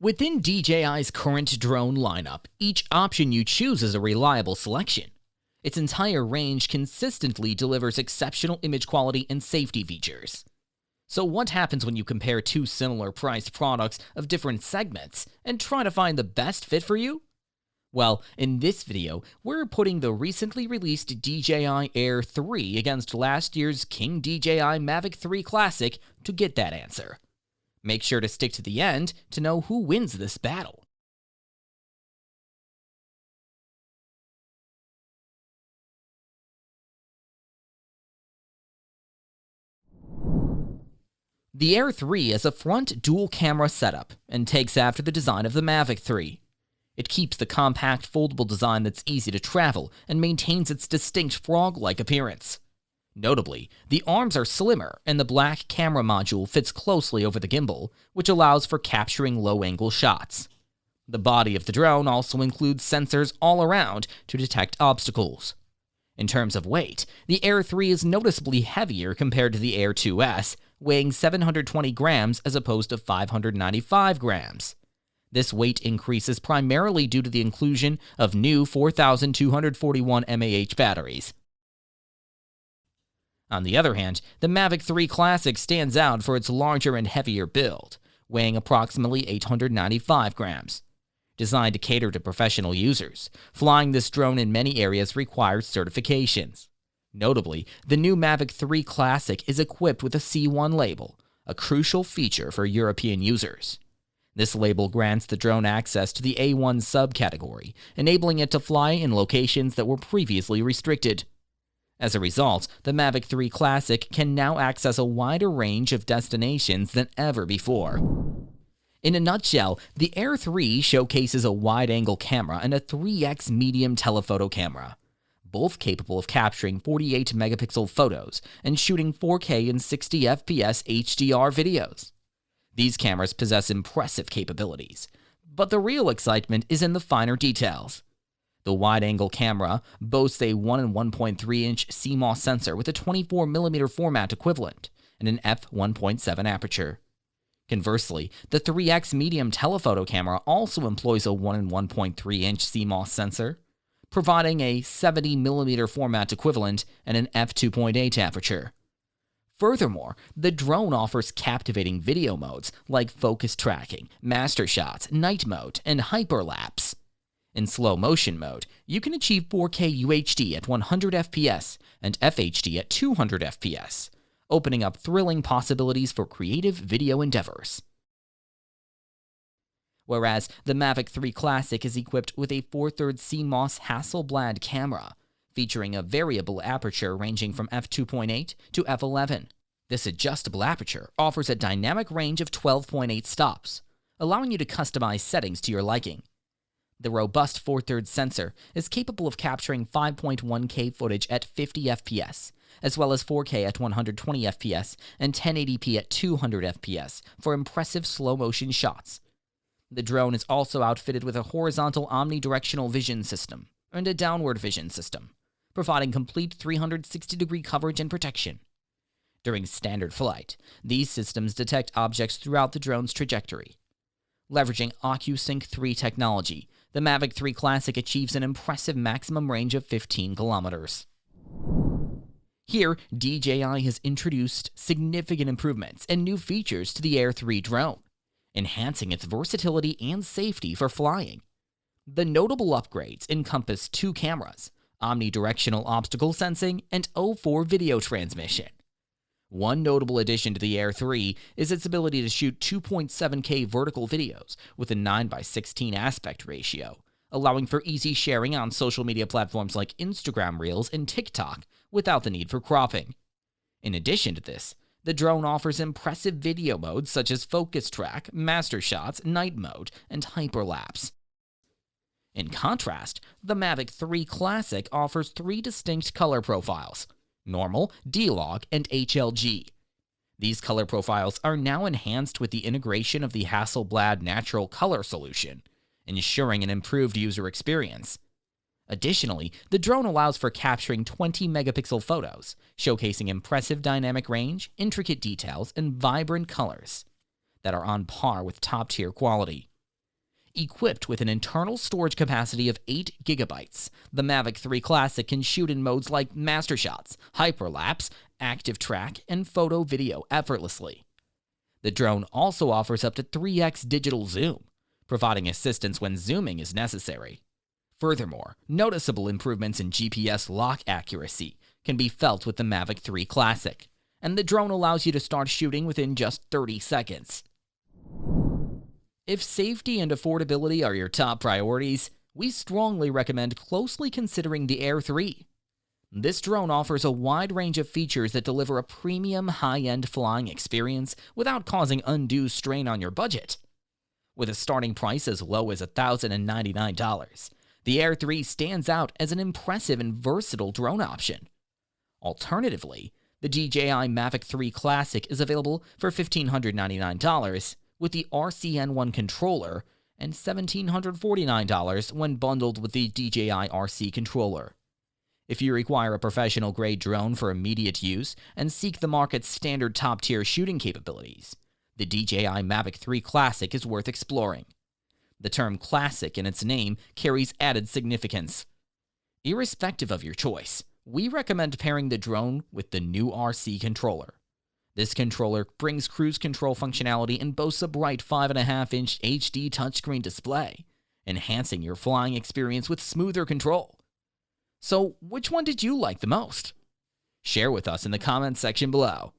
Within DJI's current drone lineup, each option you choose is a reliable selection. Its entire range consistently delivers exceptional image quality and safety features. So what happens when you compare two similar priced products of different segments and try to find the best fit for you? Well, in this video, we're putting the recently released DJI Air 3 against last year's King DJI Mavic 3 Classic to get that answer. Make sure to stick to the end to know who wins this battle. The Air 3 has a front dual-camera setup and takes after the design of the Mavic 3. It keeps the compact foldable design that's easy to travel and maintains its distinct frog-like appearance. Notably, the arms are slimmer and the black camera module fits closely over the gimbal, which allows for capturing low-angle shots. The body of the drone also includes sensors all around to detect obstacles. In terms of weight, the Air 3 is noticeably heavier compared to the Air 2S, weighing 720 grams as opposed to 595 grams. This weight increase is primarily due to the inclusion of new 4,241 mAh batteries. On the other hand, the Mavic 3 Classic stands out for its larger and heavier build, weighing approximately 895 grams. Designed to cater to professional users, flying this drone in many areas requires certifications. Notably, the new Mavic 3 Classic is equipped with a C1 label, a crucial feature for European users. This label grants the drone access to the A1 subcategory, enabling it to fly in locations that were previously restricted. As a result, the Mavic 3 Classic can now access a wider range of destinations than ever before. In a nutshell, the Air 3 showcases a wide-angle camera and a 3x medium telephoto camera, both capable of capturing 48-megapixel photos and shooting 4K and 60 FPS HDR videos. These cameras possess impressive capabilities, but the real excitement is in the finer details. The wide-angle camera boasts a 1 and 1.3-inch CMOS sensor with a 24mm format equivalent and an f1.7 aperture. Conversely, the 3x medium telephoto camera also employs a 1 and 1.3-inch CMOS sensor, providing a 70mm format equivalent and an f2.8 aperture. Furthermore, the drone offers captivating video modes like focus tracking, master shots, night mode, and hyperlapse. In slow motion mode, you can achieve 4K UHD at 100 FPS and FHD at 200 FPS, opening up thrilling possibilities for creative video endeavors. Whereas the Mavic 3 Classic is equipped with a 4/3 CMOS Hasselblad camera, featuring a variable aperture ranging from f2.8 to f11. This adjustable aperture offers a dynamic range of 12.8 stops, allowing you to customize settings to your liking. The robust 4/3 sensor is capable of capturing 5.1K footage at 50 FPS, as well as 4K at 120 FPS and 1080p at 200 FPS for impressive slow-motion shots. The drone is also outfitted with a horizontal omnidirectional vision system and a downward vision system, providing complete 360-degree coverage and protection. During standard flight, these systems detect objects throughout the drone's trajectory. Leveraging OcuSync 3 technology, the Mavic 3 Classic achieves an impressive maximum range of 15 kilometers. Here, DJI has introduced significant improvements and new features to the Air 3 drone, enhancing its versatility and safety for flying. The notable upgrades encompass 2 cameras, omnidirectional obstacle sensing, and O4 video transmission. One notable addition to the Air 3 is its ability to shoot 2.7K vertical videos with a 9:16 aspect ratio, allowing for easy sharing on social media platforms like Instagram Reels and TikTok without the need for cropping. In addition to this, the drone offers impressive video modes such as focus track, master shots, night mode, and hyperlapse. In contrast, the Mavic 3 Classic offers 3 distinct color profiles: normal, D-Log, and HLG. These color profiles are now enhanced with the integration of the Hasselblad Natural Color solution, ensuring an improved user experience. Additionally, the drone allows for capturing 20-megapixel photos, showcasing impressive dynamic range, intricate details, and vibrant colors that are on par with top-tier quality. Equipped with an internal storage capacity of 8 gigabytes, the Mavic 3 Classic can shoot in modes like master shots, hyperlapse, active track, and photo video effortlessly. The drone also offers up to 3x digital zoom, providing assistance when zooming is necessary. Furthermore, noticeable improvements in GPS lock accuracy can be felt with the Mavic 3 Classic, and the drone allows you to start shooting within just 30 seconds. If safety and affordability are your top priorities, we strongly recommend closely considering the Air 3. This drone offers a wide range of features that deliver a premium, high-end flying experience without causing undue strain on your budget. With a starting price as low as $1,099, the Air 3 stands out as an impressive and versatile drone option. Alternatively, the DJI Mavic 3 Classic is available for $1,599 with the RCN1 controller and $1,749 when bundled with the DJI RC controller. If you require a professional-grade drone for immediate use and seek the market's standard top-tier shooting capabilities, the DJI Mavic 3 Classic is worth exploring. The term classic in its name carries added significance. Irrespective of your choice, we recommend pairing the drone with the new RC controller. This controller brings cruise control functionality and boasts a bright 5.5-inch HD touchscreen display, enhancing your flying experience with smoother control. So, which one did you like the most? Share with us in the comments section below.